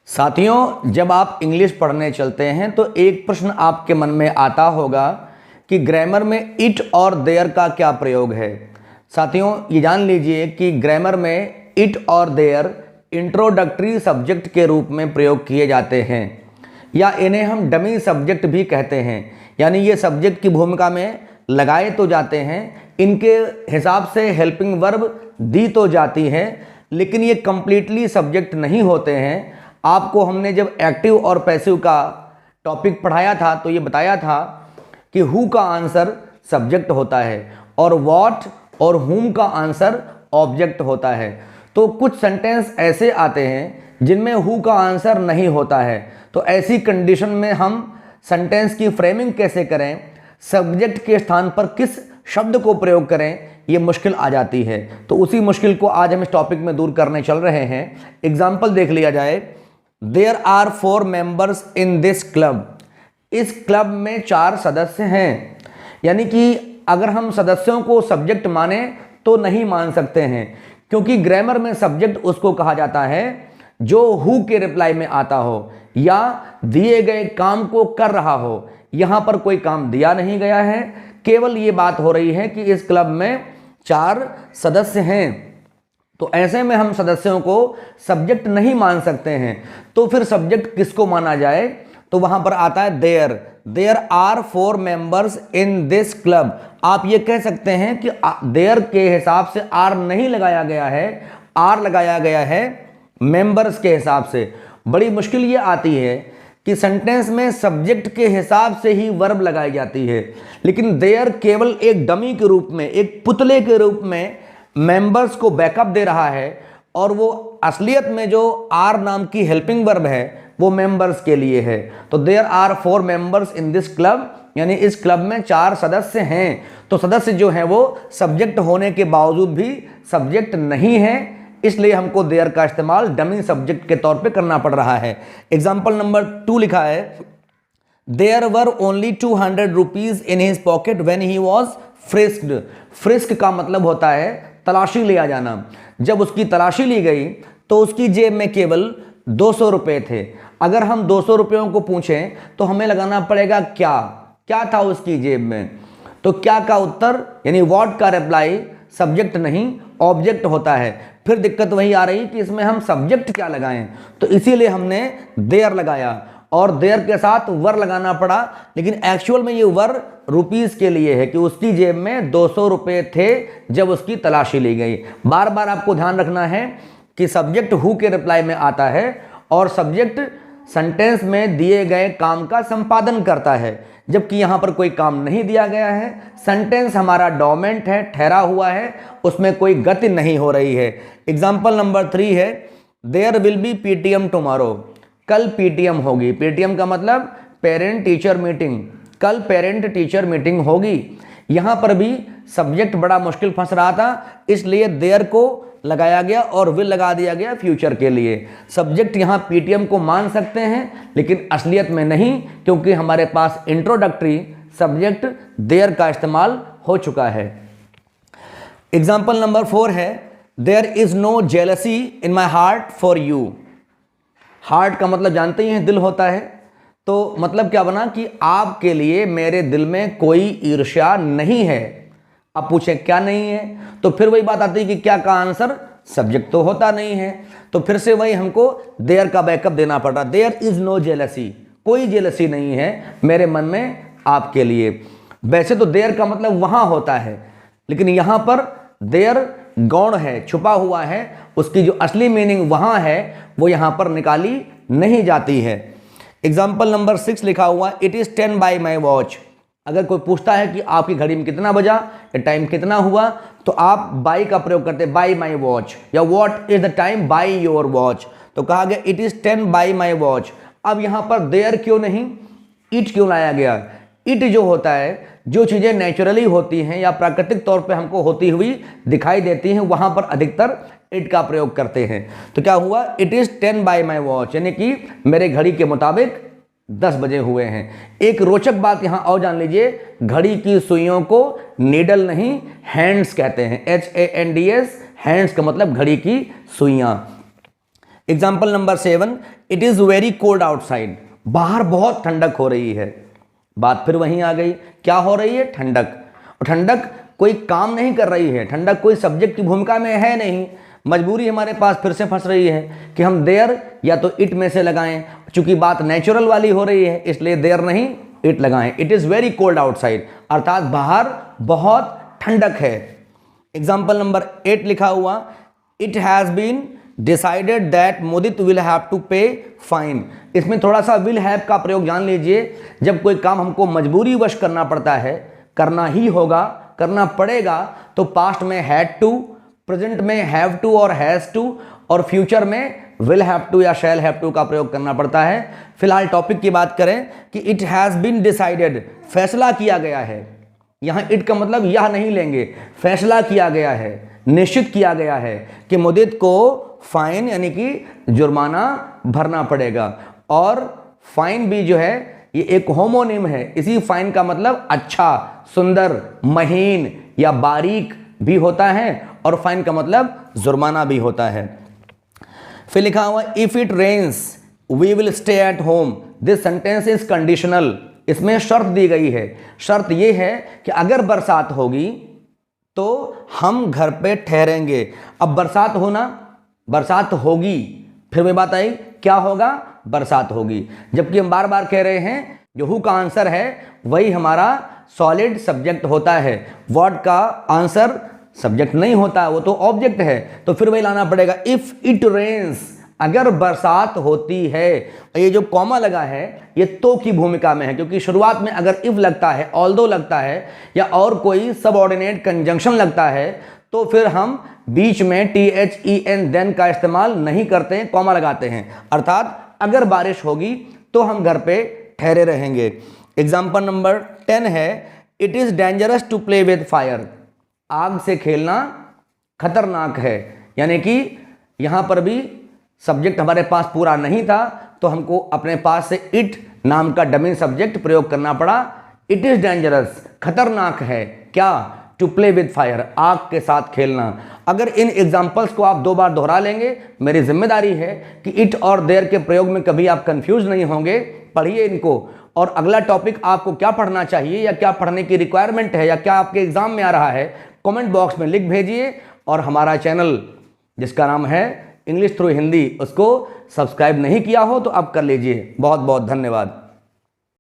साथियों, जब आप इंग्लिश पढ़ने चलते हैं तो एक प्रश्न आपके मन में आता होगा कि ग्रामर में इट और देयर का क्या प्रयोग है। साथियों, ये जान लीजिए कि ग्रामर में इट और देयर इंट्रोडक्टरी सब्जेक्ट के रूप में प्रयोग किए जाते हैं या इन्हें हम डमी सब्जेक्ट भी कहते हैं। यानी ये सब्जेक्ट की भूमिका में लगाए तो जाते हैं, इनके हिसाब से हेल्पिंग वर्ब दी तो जाती है, लेकिन ये कंप्लीटली सब्जेक्ट नहीं होते हैं। आपको हमने जब एक्टिव और पैसिव का टॉपिक पढ़ाया था तो ये बताया था कि हु का आंसर सब्जेक्ट होता है और व्हाट और हुम का आंसर ऑब्जेक्ट होता है। तो कुछ सेंटेंस ऐसे आते हैं जिनमें हु का आंसर नहीं होता है, तो ऐसी कंडीशन में हम सेंटेंस की फ्रेमिंग कैसे करें, सब्जेक्ट के स्थान पर किस शब्द को प्रयोग करें, ये मुश्किल आ जाती है। तो उसी मुश्किल को आज हम इस टॉपिक में दूर करने चल रहे हैं। एग्जाम्पल देख लिया जाए। There are 4 members in this club. इस क्लब में 4 सदस्य हैं। यानी कि अगर हम सदस्यों को सब्जेक्ट माने तो नहीं मान सकते हैं, क्योंकि ग्रामर में सब्जेक्ट उसको कहा जाता है जो हु के रिप्लाई में आता हो या दिए गए काम को कर रहा हो। यहां पर कोई काम दिया नहीं गया है, केवल ये बात हो रही है कि इस क्लब में 4 सदस्य हैं। तो ऐसे में हम सदस्यों को सब्जेक्ट नहीं मान सकते हैं। तो फिर सब्जेक्ट किसको माना जाए, तो वहां पर आता है there are 4 members in this club. आप ये कह सकते हैं कि देयर के हिसाब से आर नहीं लगाया गया है, आर लगाया गया है मेंबर्स के हिसाब से। बड़ी मुश्किल ये आती है कि सेंटेंस में सब्जेक्ट के हिसाब से ही वर्ब लगाई जाती है, लेकिन देयर केवल एक डमी के रूप में, एक पुतले के रूप में मेंबर्स को बैकअप दे रहा है, और वो असलियत में जो आर नाम की हेल्पिंग वर्ब है वो मेंबर्स के लिए है। तो there are 4 members in this club, यानी इस क्लब में 4 सदस्य हैं। तो सदस्य जो हैं वो सब्जेक्ट होने के बावजूद भी सब्जेक्ट नहीं है, इसलिए हमको देयर का इस्तेमाल डमी सब्जेक्ट के तौर पे करना पड़ रहा है। एग्जाम्पल नंबर 2 लिखा है, there were only 200 rupees in his pocket when he was frisked. Frisk का मतलब होता है तलाशी लिया जाना। जब उसकी तलाशी ली गई तो उसकी जेब में केवल 200 रुपये थे। अगर हम 200 रुपयों को पूछें तो हमें लगाना पड़ेगा क्या था उसकी जेब में। तो क्या का उत्तर यानी व्हाट का रिप्लाई सब्जेक्ट नहीं ऑब्जेक्ट होता है। फिर दिक्कत वही आ रही कि इसमें हम सब्जेक्ट क्या लगाएं, तो इसीलिए हमने देयर लगाया और देयर के साथ वर लगाना पड़ा। लेकिन एक्चुअल में ये वर रुपीस के लिए है कि उसकी जेब में 200 रुपये थे जब उसकी तलाशी ली गई। बार बार आपको ध्यान रखना है कि सब्जेक्ट हु के रिप्लाई में आता है और सब्जेक्ट सेंटेंस में दिए गए काम का संपादन करता है, जबकि यहाँ पर कोई काम नहीं दिया गया है। सेंटेंस हमारा डोमेंट है, ठहरा हुआ है, उसमें कोई गति नहीं हो रही है। एग्जाम्पल नंबर 3 है, there will be PTM tomorrow. कल पीटीएम होगी। पीटीएम का मतलब पेरेंट टीचर मीटिंग। कल पेरेंट टीचर मीटिंग होगी। यहाँ पर भी सब्जेक्ट बड़ा मुश्किल फंस रहा था, इसलिए देयर को लगाया गया और विल लगा दिया गया फ्यूचर के लिए। सब्जेक्ट यहाँ पीटीएम को मान सकते हैं लेकिन असलियत में नहीं, क्योंकि हमारे पास इंट्रोडक्टरी सब्जेक्ट देयर का इस्तेमाल हो चुका है। एग्जाम्पल नंबर 4 है, there is no jealousy in my heart for you. Heart का मतलब जानते ही हैं, दिल होता है। तो मतलब क्या बना कि आपके लिए मेरे दिल में कोई ईर्ष्या नहीं है। अब पूछे क्या नहीं है, तो फिर वही बात आती है कि क्या का आंसर सब्जेक्ट तो होता नहीं है। तो फिर से वही हमको देयर का बैकअप देना पड़ रहा। देयर इज नो जेलसी, कोई जेलसी नहीं है मेरे मन में आपके लिए। वैसे तो देयर का मतलब वहां होता है, लेकिन यहां पर देयर गौण है, छुपा हुआ है, उसकी जो असली मीनिंग वहां है वो यहां पर निकाली नहीं जाती है। एग्जाम्पल नंबर 6 लिखा हुआ, it is 10 by my watch. अगर कोई पूछता है कि आपकी घड़ी में कितना बजा या टाइम कितना हुआ, तो आप बाई का प्रयोग करते हैं, बाई माई वॉच, या what is the time by your watch. तो कहा गया it is 10 by my watch. अब यहां पर देयर क्यों नहीं, इट क्यों लाया गया। इट जो होता है, जो चीजें नेचुरली होती हैं या प्राकृतिक तौर पे हमको होती हुई दिखाई देती हैं, वहां पर अधिकतर इट का प्रयोग करते हैं। तो क्या हुआ, it is 10 by my watch, यानी कि मेरे घड़ी के मुताबिक 10 बजे हुए हैं। एक रोचक बात यहां और जान लीजिए, घड़ी की सुइयों को नीडल नहीं हैंड्स कहते हैं, HANDS, हैंड्स का मतलब घड़ी की सुइयां। Example number 7, it is very cold outside, बाहर बहुत ठंडक हो रही है। बात फिर वहीं आ गई, क्या हो रही है? ठंडक। और ठंडक कोई काम नहीं कर रही है, ठंडक कोई सब्जेक्ट की भूमिका में है नहीं, मजबूरी हमारे पास फिर से फंस रही है कि हम देयर या तो इट में से लगाएं। चूंकि बात नेचुरल वाली हो रही है इसलिए देयर नहीं इट लगाएं। It is very cold outside, अर्थात बाहर बहुत ठंडक है। एग्जाम्पल नंबर 8 लिखा हुआ, it has been decided that Mudit will have to pay fine. इसमें थोड़ा सा विल हैव का प्रयोग जान लीजिए। जब कोई काम हमको मजबूरी वश करना पड़ता है, करना ही होगा, करना पड़ेगा, तो पास्ट में हैड टू, प्रेजेंट में हैव टू और हैज़ टू, और फ्यूचर में विल हैव टू या शैल हैव टू का प्रयोग करना पड़ता है। फिलहाल टॉपिक की बात करें कि इट हैज़ बीन डिसाइडेड, फैसला किया गया है। यहाँ इट का मतलब यह नहीं लेंगे, फैसला किया गया है, निश्चित किया गया है कि मुदित को फाइन यानी कि जुर्माना भरना पड़ेगा। और फाइन भी जो है ये एक होमोनिम है। इसी फाइन का मतलब अच्छा, सुंदर, महीन या बारीक भी होता है, और फाइन का मतलब जुर्माना भी होता है। फिर लिखा हुआ, if it rains we will stay at home. This sentence is conditional. इसमें शर्त दी गई है। शर्त यह है कि अगर बरसात होगी तो हम घर पे ठहरेंगे। अब बरसात होना, बरसात होगी, फिर वही बात आई, क्या होगा? बरसात होगी। जबकि हम बार बार कह रहे हैं जो हु का आंसर है वही हमारा सॉलिड सब्जेक्ट होता है, व्हाट का आंसर सब्जेक्ट नहीं होता है, वो तो ऑब्जेक्ट है। तो फिर वही लाना पड़ेगा, इफ इट रेन्स, अगर बरसात होती है। ये जो कॉमा लगा है ये तो की भूमिका में है, क्योंकि शुरुआत में अगर इफ लगता है, ऑल्दो लगता है, या और कोई सबऑर्डिनेट कंजंक्शन लगता है, तो फिर हम बीच में THEN देन का इस्तेमाल नहीं करते हैं, कॉमा लगाते हैं। अर्थात अगर बारिश होगी तो हम घर पे ठहरे रहेंगे। एग्जाम्पल नंबर 10 है, it is dangerous to play with fire. आग से खेलना खतरनाक है। यानी कि यहाँ पर भी सब्जेक्ट हमारे पास पूरा नहीं था, तो हमको अपने पास से इट नाम का डमी सब्जेक्ट प्रयोग करना पड़ा। इट इज़ डेंजरस, खतरनाक है, क्या? टू प्ले विद फायर, आग के साथ खेलना। अगर इन एग्जाम्पल्स को आप 2 बार दोहरा लेंगे, मेरी जिम्मेदारी है कि इट और देयर के प्रयोग में कभी आप कंफ्यूज नहीं होंगे। पढ़िए इनको, और अगला टॉपिक आपको क्या पढ़ना चाहिए या क्या पढ़ने की रिक्वायरमेंट है या क्या आपके एग्जाम में आ रहा है, कमेंट बॉक्स में लिख भेजिए। और हमारा चैनल जिसका नाम है इंग्लिश थ्रू हिंदी, उसको सब्सक्राइब नहीं किया हो तो अब कर लीजिए। बहुत बहुत धन्यवाद।